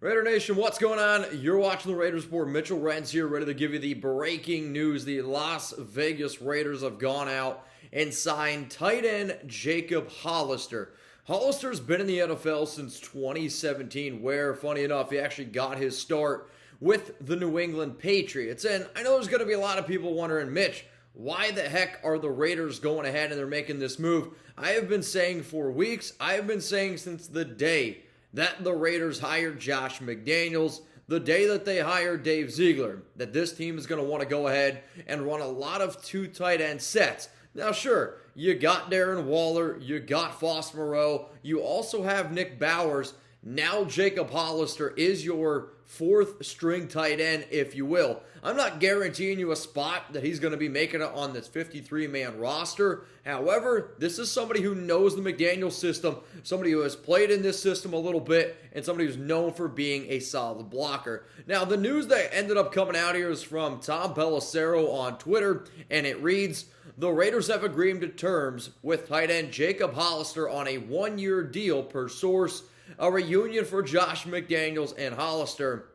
Raider Nation, what's going on? You're watching the Raiders Report. Mitchell Renz here, ready to give you the breaking news. The Las Vegas Raiders have gone out and signed tight end Jacob Hollister. Hollister's been in the NFL since 2017, where, funny enough, he actually got his start with the New England Patriots. And I know there's going to be a lot of people wondering, Mitch, why the heck are the Raiders going ahead and they're making this move? I have been saying for weeks, I have been saying since the day that the Raiders hired Josh McDaniels, the day that they hired Dave Ziegler, that this team is going to want to go ahead and run a lot of two tight end sets. Now, sure, you got Darren Waller, you got Moreau, you also have Nick Bowers. Now Jacob Hollister is your fourth string tight end, if you will. I'm not guaranteeing you a spot that he's going to be making it on this 53-man roster. However, this is somebody who knows the McDaniels system, somebody who has played in this system a little bit, and somebody who's known for being a solid blocker. Now, the news that ended up coming out here is from Tom Pelissero on Twitter, and it reads, the Raiders have agreed to terms with tight end Jacob Hollister on a one-year deal per source. A reunion for Josh McDaniels and Hollister,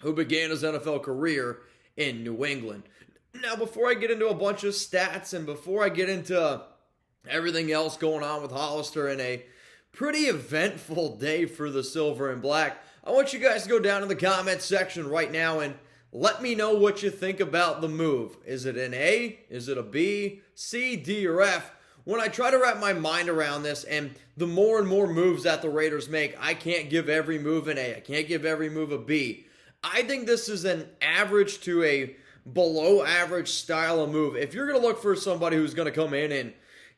who began his NFL career in New England. Now, before I get into a bunch of stats and before I get into everything else going on with Hollister in a pretty eventful day for the Silver and Black, I want you guys to go down in the comments section right now and let me know what you think about the move. Is it an A? Is it a B, C, D, or F? When I try to wrap my mind around this, and the more and more moves that the Raiders make, I can't give every move an A. I can't give every move a B. I think this is an average to a below average style of move. If you're going to look for somebody who's going to come in and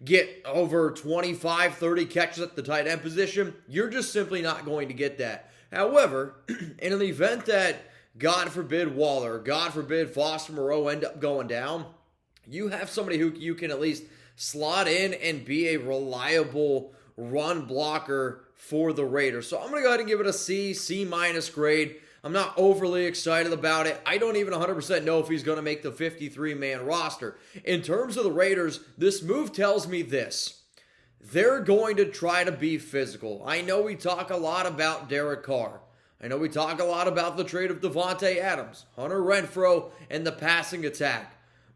get over 25, 30 catches at the tight end position, you're just simply not going to get that. However, in an event that, God forbid, Waller, God forbid, Moreau end up going down, you have somebody who you can at least slot in and be a reliable run blocker for the Raiders. So I'm going to go ahead and give it a C, C- grade. I'm not overly excited about it. I don't even 100% know if he's going to make the 53-man roster. In terms of the Raiders, this move tells me this. They're going to try to be physical. I know we talk a lot about Derek Carr. I know we talk a lot about the trade of Davante Adams, Hunter Renfrow, and the passing attack.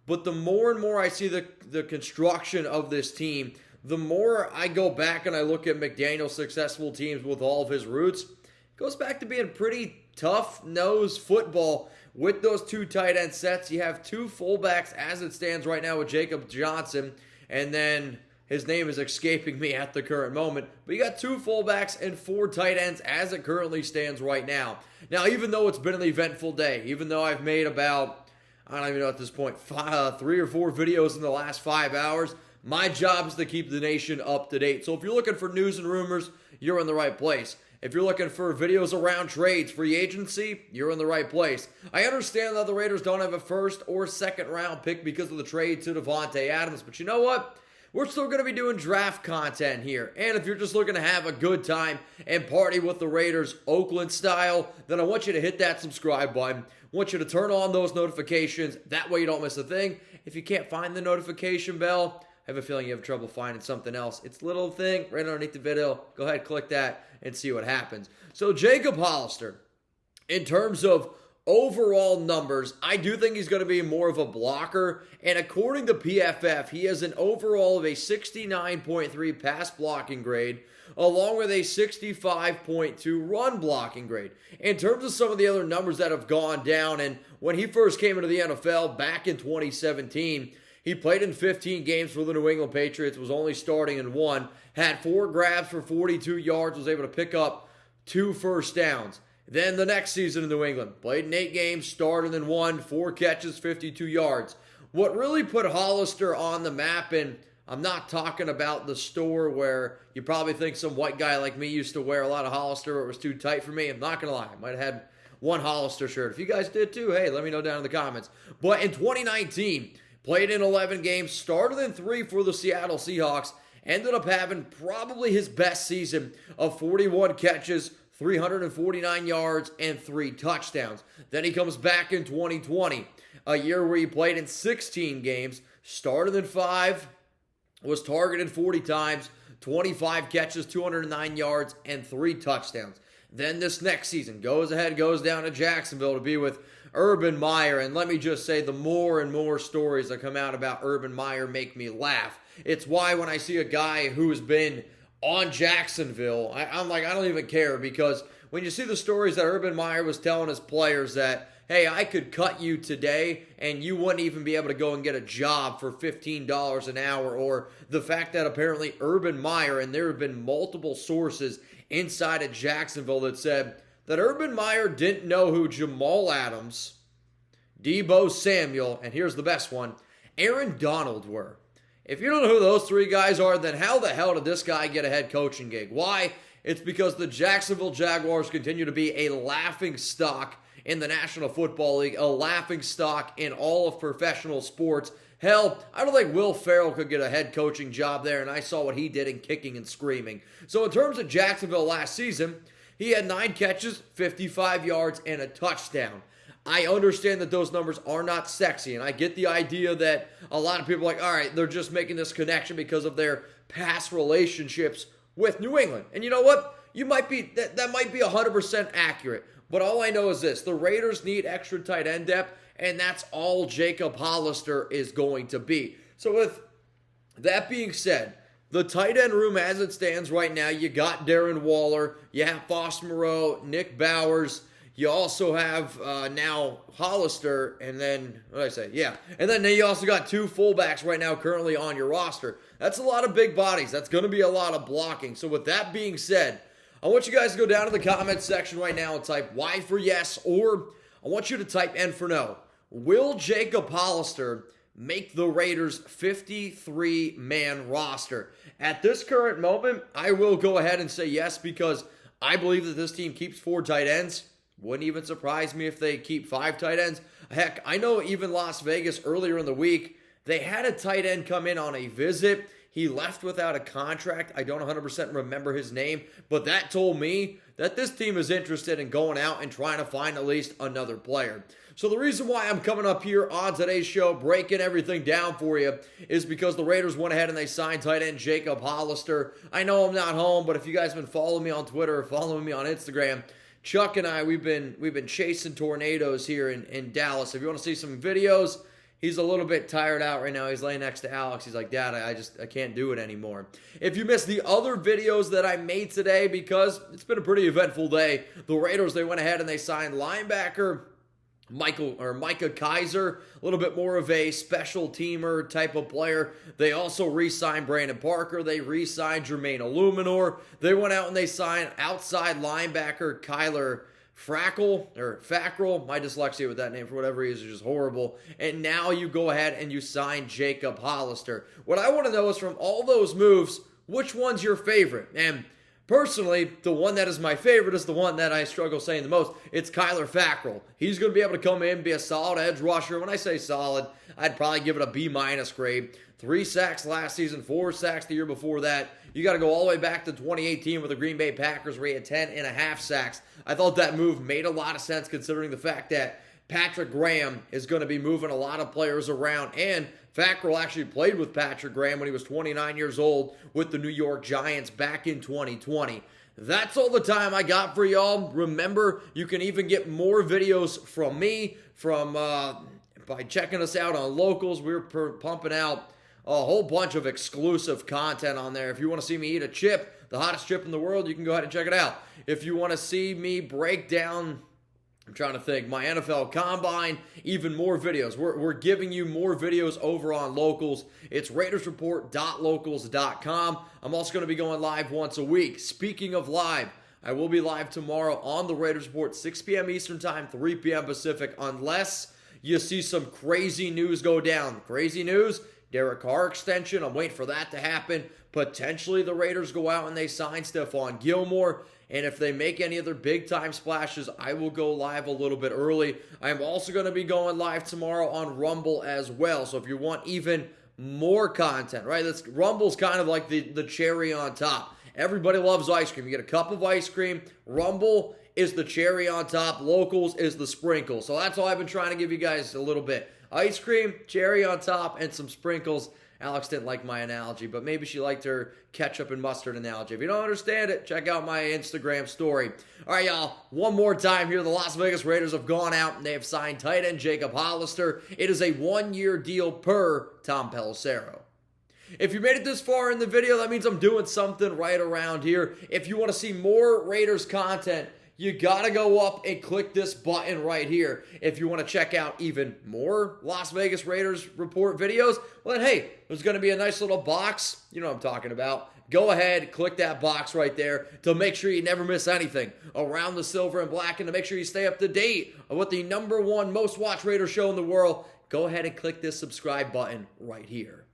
But the more and more I see the construction of this team, the more I go back and I look at McDaniel's successful teams with all of his roots, it goes back to being pretty tough-nosed football with those two tight end sets. You have two fullbacks as it stands right now with Jacob Johnson, and then his name is escaping me at the current moment. But you got two fullbacks and four tight ends as it currently stands right now. Now, even though it's been an eventful day, even though I've made about, I don't even know at this point, 3 or 4 videos in the last 5 hours, my job is to keep the nation up to date. So if you're looking for news and rumors, you're in the right place. If you're looking for videos around trades, free agency, you're in the right place. I understand that the Raiders don't have a first or second round pick because of the trade to Davante Adams, but you know what? We're still going to be doing draft content here. And if you're just looking to have a good time and party with the Raiders Oakland style, then I want you to hit that subscribe button. I want you to turn on those notifications. That way you don't miss a thing. If you can't find the notification bell, I have a feeling you have trouble finding something else. It's a little thing right underneath the video. Go ahead, click that, and see what happens. So Jacob Hollister, in terms of overall numbers, I do think he's going to be more of a blocker. And according to PFF, he has an overall of a 69.3 pass blocking grade, along with a 65.2 run blocking grade. In terms of some of the other numbers that have gone down, and when he first came into the NFL back in 2017, he played in 15 games for the New England Patriots, was only starting in 1, had 4 grabs for 42 yards, was able to pick up 2 first downs. Then the next season in New England, played in 8 games, started in 1, 4 catches, 52 yards. What really put Hollister on the map, and I'm not talking about the store where you probably think some white guy like me used to wear a lot of Hollister or it was too tight for me. I'm not going to lie. I might have had one Hollister shirt. If you guys did too, hey, let me know down in the comments. But in 2019, played in 11 games, started in 3 for the Seattle Seahawks, ended up having probably his best season of 41 catches, 349 yards, and 3 touchdowns. Then he comes back in 2020, a year where he played in 16 games, started in 5, was targeted 40 times, 25 catches, 209 yards, and 3 touchdowns. Then this next season goes down to Jacksonville to be with Urban Meyer. And let me just say, the more and more stories that come out about Urban Meyer make me laugh. It's why when I see a guy who's been on Jacksonville, I'm like, I don't even care, because when you see the stories that Urban Meyer was telling his players that, hey, I could cut you today and you wouldn't even be able to go and get a job for $15 an hour, or the fact that apparently Urban Meyer, and there have been multiple sources inside of Jacksonville that said that Urban Meyer didn't know who Jamal Adams, Deebo Samuel, and here's the best one, Aaron Donald were. If you don't know who those three guys are, then how the hell did this guy get a head coaching gig? Why? It's because the Jacksonville Jaguars continue to be a laughing stock in the National Football League, a laughing stock in all of professional sports. Hell, I don't think Will Ferrell could get a head coaching job there, and I saw what he did in kicking and screaming. So in terms of Jacksonville last season, he had 9 catches, 55 yards, and a touchdown. I understand that those numbers are not sexy, and I get the idea that a lot of people are like, all right, they're just making this connection because of their past relationships with New England. And you know what? You might be that might be 100% accurate. But all I know is this: the Raiders need extra tight end depth, and that's all Jacob Hollister is going to be. So with that being said, the tight end room as it stands right now, you got Darren Waller, you have Moreau, Nick Bowers. You also have now Hollister, and then, what did I say? Yeah. And then you also got 2 fullbacks right now currently on your roster. That's a lot of big bodies. That's going to be a lot of blocking. So with that being said, I want you guys to go down to the comments section right now and type Y for yes, or I want you to type N for no. Will Jacob Hollister make the Raiders' 53-man roster? At this current moment, I will go ahead and say yes, because I believe that this team keeps 4 tight ends. Wouldn't even surprise me if they keep 5 tight ends. Heck, I know even Las Vegas earlier in the week, they had a tight end come in on a visit. He left without a contract. I don't 100% remember his name, but that told me that this team is interested in going out and trying to find at least another player. So the reason why I'm coming up here on today's show, breaking everything down for you, is because the Raiders went ahead and they signed tight end Jacob Hollister. I know I'm not home, but if you guys have been following me on Twitter or following me on Instagram, Chuck and I, we've been chasing tornadoes here in Dallas. If you want to see some videos, he's a little bit tired out right now. He's laying next to Alex. He's like, Dad, I can't do it anymore. If you missed the other videos that I made today, because it's been a pretty eventful day, the Raiders, they went ahead and they signed linebacker Micah Kiser, a little bit more of a special teamer type of player. They also re-signed Brandon Parker. They re-signed Jermaine Illuminor. They went out and they signed outside linebacker Fackrell. My dyslexia with that name for whatever reason is just horrible. And now you go ahead and you sign Jacob Hollister. What I want to know is, from all those moves, which one's your favorite? And personally, the one that is my favorite is the one that I struggle saying the most. It's Kyler Fackrell. He's going to be able to come in, be a solid edge rusher. When I say solid, I'd probably give it a B- grade. 3 sacks last season, 4 sacks the year before that. You got to go all the way back to 2018 with the Green Bay Packers, where he had 10.5 sacks. I thought that move made a lot of sense, considering the fact that Patrick Graham is going to be moving a lot of players around, and Fackrell actually played with Patrick Graham when he was 29 years old with the New York Giants back in 2020. That's all the time I got for y'all. Remember, you can even get more videos from me by checking us out on Locals. We're pumping out a whole bunch of exclusive content on there. If you want to see me eat a chip, the hottest chip in the world, you can go ahead and check it out. If you want to see me break down, I'm trying to think, my NFL Combine, even more videos. We're giving you more videos over on Locals. It's RaidersReport.locals.com. I'm also going to be going live once a week. Speaking of live, I will be live tomorrow on the Raiders Report, 6 p.m. Eastern Time, 3 p.m. Pacific, unless you see some crazy news go down. Crazy news, Derek Carr extension. I'm waiting for that to happen. Potentially the Raiders go out and they sign Stephon Gilmore. And if they make any other big-time splashes, I will go live a little bit early. I'm also going to be going live tomorrow on Rumble as well. So if you want even more content, right? Rumble's kind of like the cherry on top. Everybody loves ice cream. You get a cup of ice cream. Rumble is the cherry on top. Locals is the sprinkle. So that's all I've been trying to give you guys a little bit. Ice cream, cherry on top, and some sprinkles. Alex didn't like my analogy, but maybe she liked her ketchup and mustard analogy. If you don't understand it, check out my Instagram story. All right, y'all, one more time here. The Las Vegas Raiders have gone out and they have signed tight end Jacob Hollister. It is a one-year deal per Tom Pelissero. If you made it this far in the video, that means I'm doing something right around here. If you want to see more Raiders content, you got to go up and click this button right here. If you want to check out even more Las Vegas Raiders report videos, well then, hey, there's going to be a nice little box. You know what I'm talking about. Go ahead, click that box right there to make sure you never miss anything around the silver and black, and to make sure you stay up to date on what the #1 most watched Raiders show in the world. Go ahead and click this subscribe button right here.